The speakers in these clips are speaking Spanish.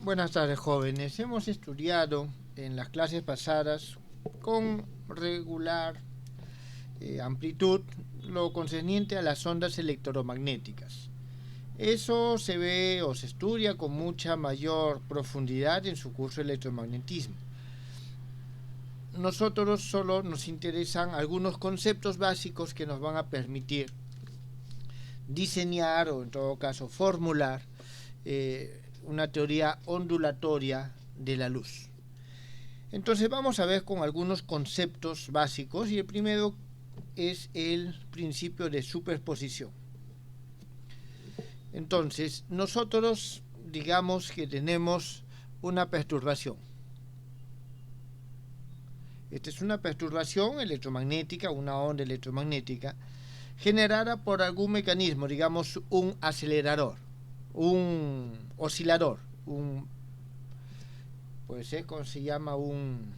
Buenas tardes, jóvenes. Hemos estudiado en las clases pasadas con regular amplitud lo concerniente a las ondas electromagnéticas. Eso se ve o se estudia con mucha mayor profundidad en su curso de electromagnetismo. Nosotros solo nos interesan algunos conceptos básicos que nos van a permitir diseñar o en todo caso formular una teoría ondulatoria de la luz. Entonces vamos a ver con algunos conceptos básicos y el primero es el principio de superposición. Entonces nosotros digamos que tenemos una perturbación. Esta es una perturbación electromagnética, una onda electromagnética generada por algún mecanismo, digamos un acelerador, un oscilador, puede ser como se llama un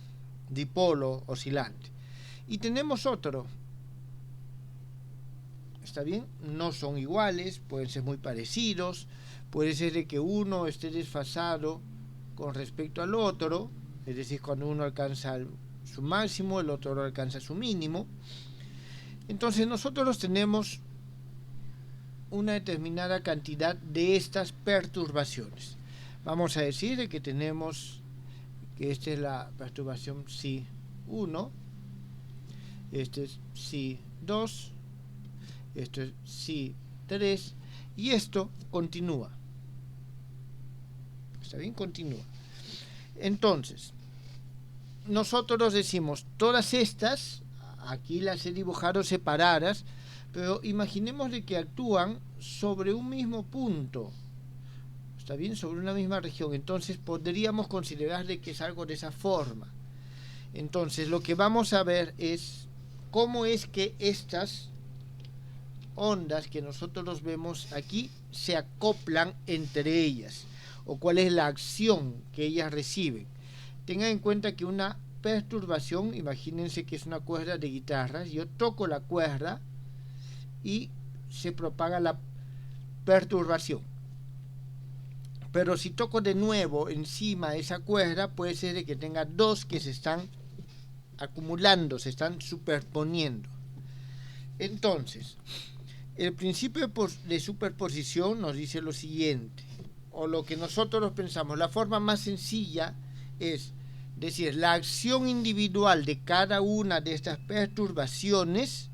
dipolo oscilante. Y tenemos otro, ¿está bien? No son iguales, pueden ser muy parecidos, puede ser de que uno esté desfasado con respecto al otro, es decir, cuando uno alcanza su máximo, el otro alcanza su mínimo. Entonces nosotros tenemos una determinada cantidad de estas perturbaciones. Vamos a decir que tenemos que esta es la perturbación psi1, este es psi2, esto es psi3 y esto continúa. ¿Está bien? Continúa. Entonces, nosotros decimos todas estas, aquí las he dibujado separadas, pero imaginemos de que actúan sobre un mismo punto, ¿está bien? Sobre una misma región. Entonces podríamos considerar de que es algo de esa forma. Entonces lo que vamos a ver es cómo es que estas ondas que nosotros vemos aquí se acoplan entre ellas, o cuál es la acción que ellas reciben. Tengan en cuenta que una perturbación, imagínense que es una cuerda de guitarra, yo toco la cuerda y se propaga la perturbación. Pero si toco de nuevo encima de esa cuerda, puede ser de que tenga dos que se están acumulando, se están superponiendo. Entonces, el principio de superposición nos dice lo siguiente, o lo que nosotros pensamos, la forma más sencilla es decir, la acción individual de cada una de estas perturbaciones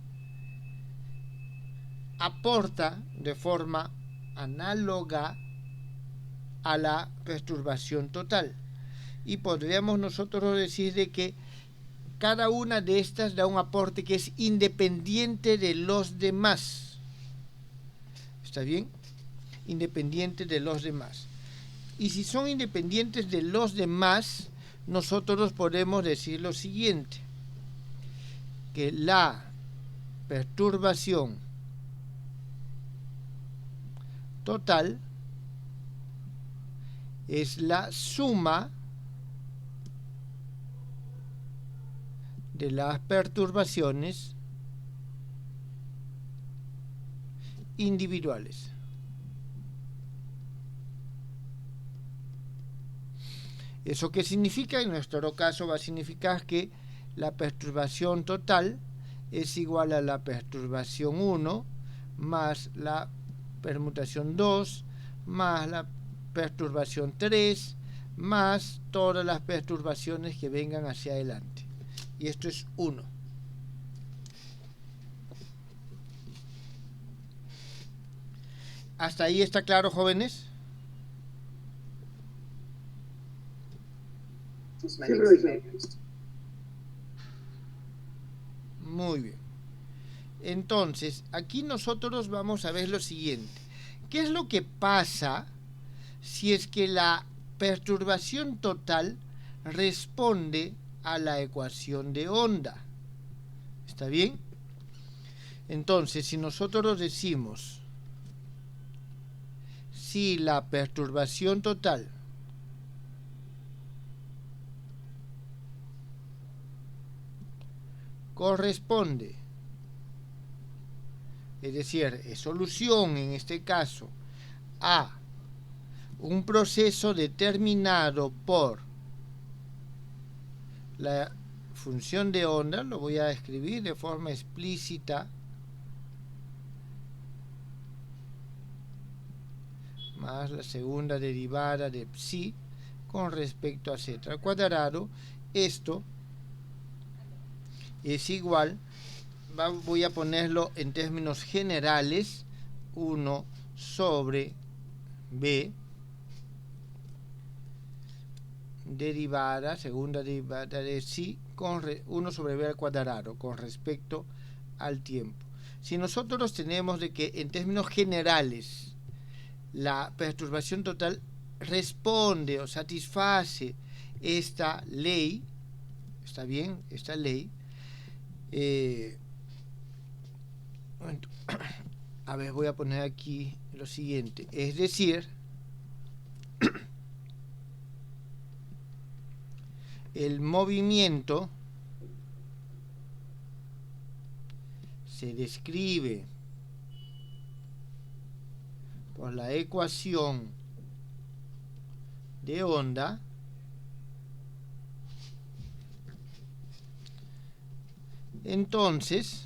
aporta de forma análoga a la perturbación total. Y podríamos nosotros decir de que cada una de estas da un aporte que es independiente de los demás. ¿Está bien? Independiente de los demás. Y si son independientes de los demás, nosotros podemos decir lo siguiente, que la perturbación total es la suma de las perturbaciones individuales. ¿Eso qué significa? En nuestro caso va a significar que la perturbación total es igual a la perturbación 1 más la permutación 2 más la perturbación 3 más todas las perturbaciones que vengan hacia adelante. Y esto es 1. ¿Hasta ahí está claro, jóvenes? Muy bien. Entonces, aquí nosotros vamos a ver lo siguiente. ¿Qué es lo que pasa si es que la perturbación total responde a la ecuación de onda? ¿Está bien? Entonces, si nosotros decimos si la perturbación total corresponde, es decir, es solución en este caso, a un proceso determinado por la función de onda, lo voy a escribir de forma explícita, más la segunda derivada de psi con respecto a z al cuadrado. Esto es igual, voy a ponerlo en términos generales, 1 sobre b derivada, segunda derivada de psi con 1 sobre b al cuadrado con respecto al tiempo. Si nosotros tenemos de que en términos generales la perturbación total responde o satisface esta ley, está bien, esta ley, a ver, voy a poner aquí lo siguiente, es decir, el movimiento se describe por la ecuación de onda entonces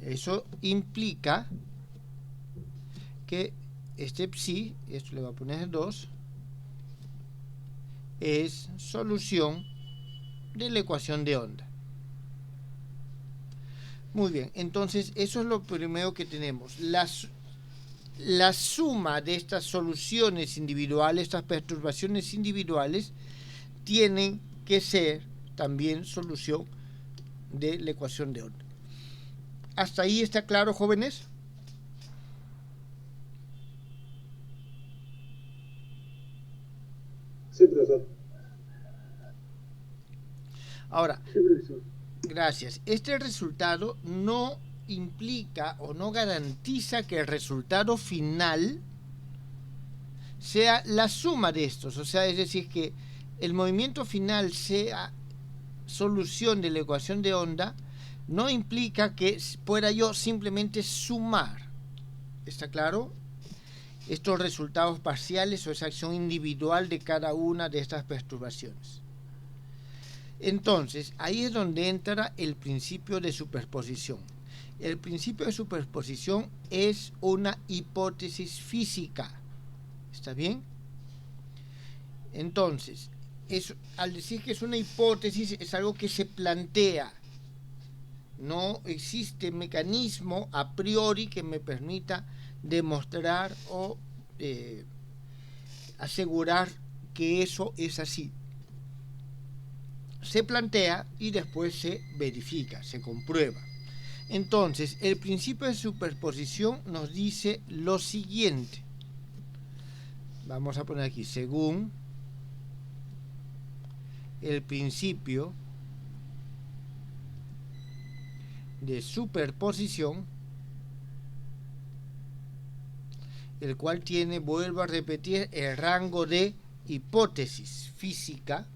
eso implica que este psi, esto le voy a poner 2, es solución de la ecuación de onda. Muy bien, entonces eso es lo primero que tenemos. La suma de estas soluciones individuales, estas perturbaciones individuales, tienen que ser también solución de la ecuación de onda. ¿Hasta ahí está claro, jóvenes? Sí, profesor. Ahora, Sí, profesor. gracias. Este resultado no implica o no garantiza que el resultado final sea la suma de estos. O sea, es decir, que el movimiento final sea solución de la ecuación de onda, no implica que pueda yo simplemente sumar. ¿Está claro? Estos resultados parciales o esa acción individual de cada una de estas perturbaciones. Entonces, ahí es donde entra el principio de superposición. El principio de superposición es una hipótesis física. ¿Está bien? Entonces, al decir que es una hipótesis, es algo que se plantea. No existe mecanismo a priori que me permita demostrar o asegurar que eso es así. Se plantea y después se verifica, se comprueba. Entonces, el principio de superposición nos dice lo siguiente. Vamos a poner aquí, según el principio de superposición, el cual tiene, vuelvo a repetir, el rango de hipótesis física,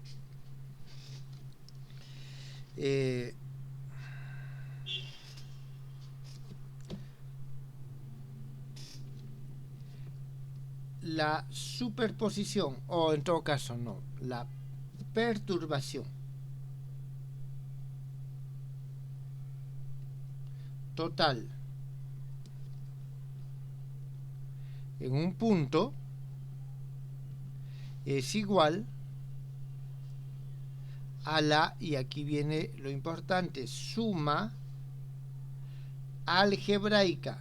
la superposición, o en todo caso no, la perturbación total en un punto es igual a la, y aquí viene lo importante, suma algebraica.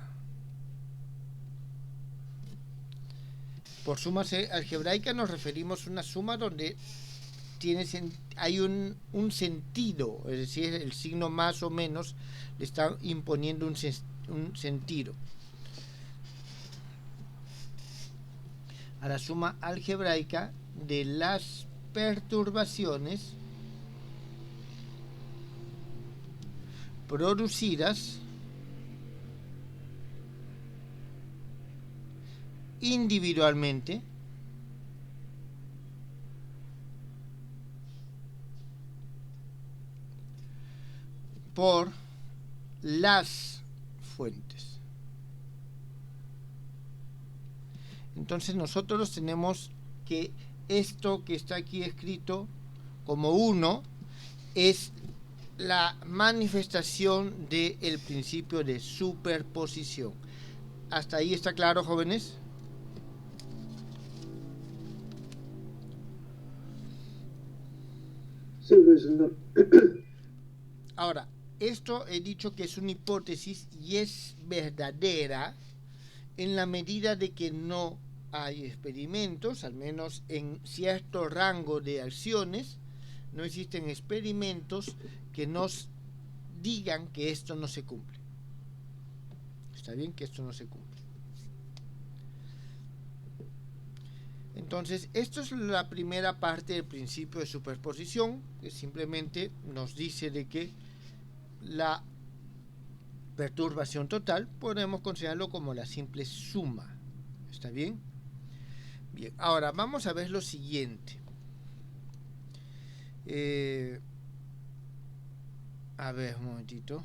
Por suma algebraica nos referimos a una suma donde hay un sentido, es decir, el signo más o menos le está imponiendo un sentido. A la suma algebraica de las perturbaciones producidas individualmente por las fuentes. Entonces nosotros tenemos que esto que está aquí escrito como 1 es la manifestación del principio de superposición. ¿Hasta ahí está claro, jóvenes? Sí, profesor. Ahora, esto he dicho que es una hipótesis y es verdadera en la medida de que no hay experimentos, al menos en cierto rango de acciones, no existen experimentos que nos digan que esto no se cumple. Está bien que esto no se cumple. Entonces, esto es la primera parte del principio de superposición, que simplemente nos dice de que la perturbación total podemos considerarlo como la simple suma. ¿Está bien? Bien, ahora vamos a ver lo siguiente. A ver, un momentito.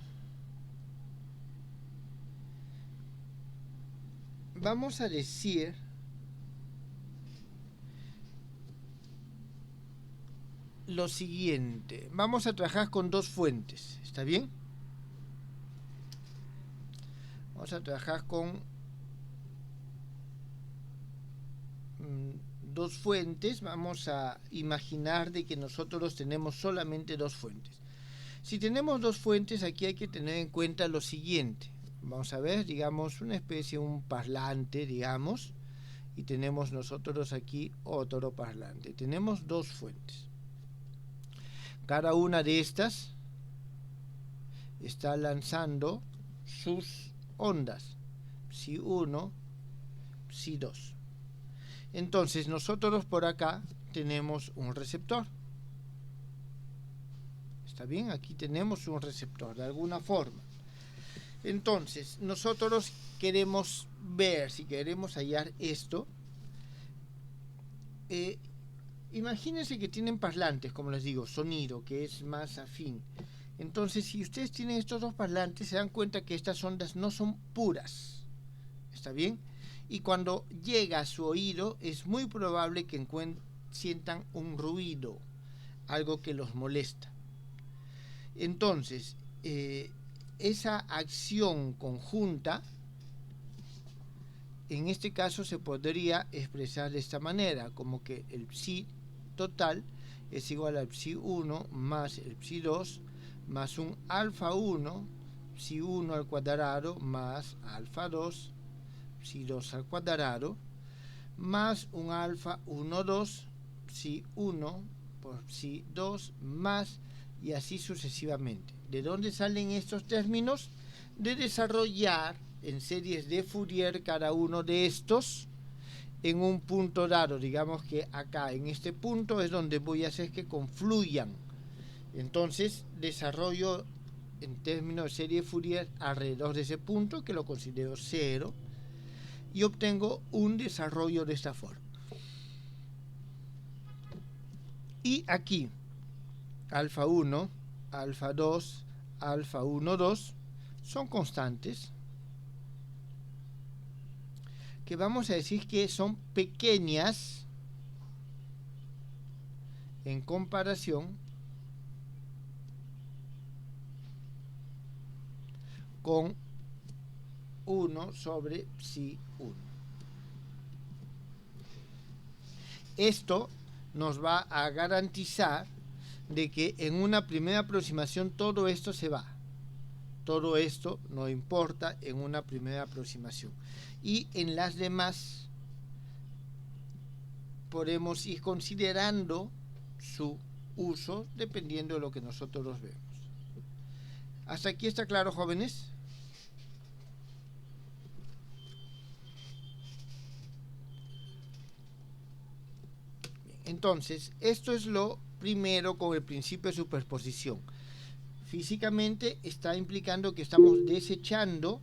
Vamos a decir lo siguiente. Vamos a trabajar con dos fuentes. ¿Está bien? Vamos a trabajar con dos fuentes. Vamos a imaginar de que nosotros tenemos solamente dos fuentes. Si tenemos dos fuentes, aquí hay que tener en cuenta lo siguiente. Vamos a ver, digamos, una especie, un parlante, digamos, y tenemos nosotros aquí otro parlante. Tenemos dos fuentes. Cada una de estas está lanzando sus ondas, psi 1, psi 2. Entonces nosotros por acá tenemos un receptor. ¿Está bien? Aquí tenemos un receptor de alguna forma. Entonces nosotros queremos ver, si queremos hallar esto, imagínense que tienen parlantes, como les digo, sonido, que es más afín. Entonces, si ustedes tienen estos dos parlantes, se dan cuenta que estas ondas no son puras. ¿Está bien? Y cuando llega a su oído, es muy probable que sientan un ruido, algo que los molesta. Entonces, esa acción conjunta, en este caso se podría expresar de esta manera, como que el psi total es igual al psi 1 más el psi 2 más un alfa 1, psi 1 al cuadrado más alfa 2, psi 2 al cuadrado, más un alfa 1, 2, psi 1 por psi 2 más, y así sucesivamente. ¿De dónde salen estos términos? De desarrollar en series de Fourier cada uno de estos en un punto dado. Digamos que acá en este punto es donde voy a hacer que confluyan. Entonces desarrollo en términos de serie de Fourier alrededor de ese punto, que lo considero 0, y obtengo un desarrollo de esta forma. Y aquí alfa 1, alfa 2, alfa 1, 2 son constantes que vamos a decir que son pequeñas en comparación con 1 sobre psi 1. Esto nos va a garantizar de que en una primera aproximación todo esto se va. Todo esto no importa en una primera aproximación. Y en las demás podemos ir considerando su uso dependiendo de lo que nosotros vemos. ¿Hasta aquí está claro, jóvenes? Entonces, esto es lo primero con el principio de superposición. Físicamente está implicando que estamos desechando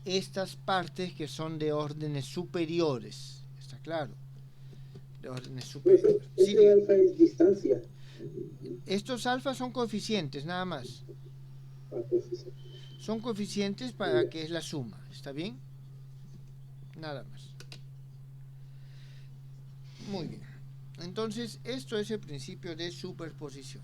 estas partes que son de órdenes superiores. ¿Está claro? De órdenes superiores. Ese Sí. alfa es distancia. Estos alfas son coeficientes, nada más. Son coeficientes para que es la suma. ¿Está bien? Nada más. Muy bien. Entonces, esto es el principio de superposición.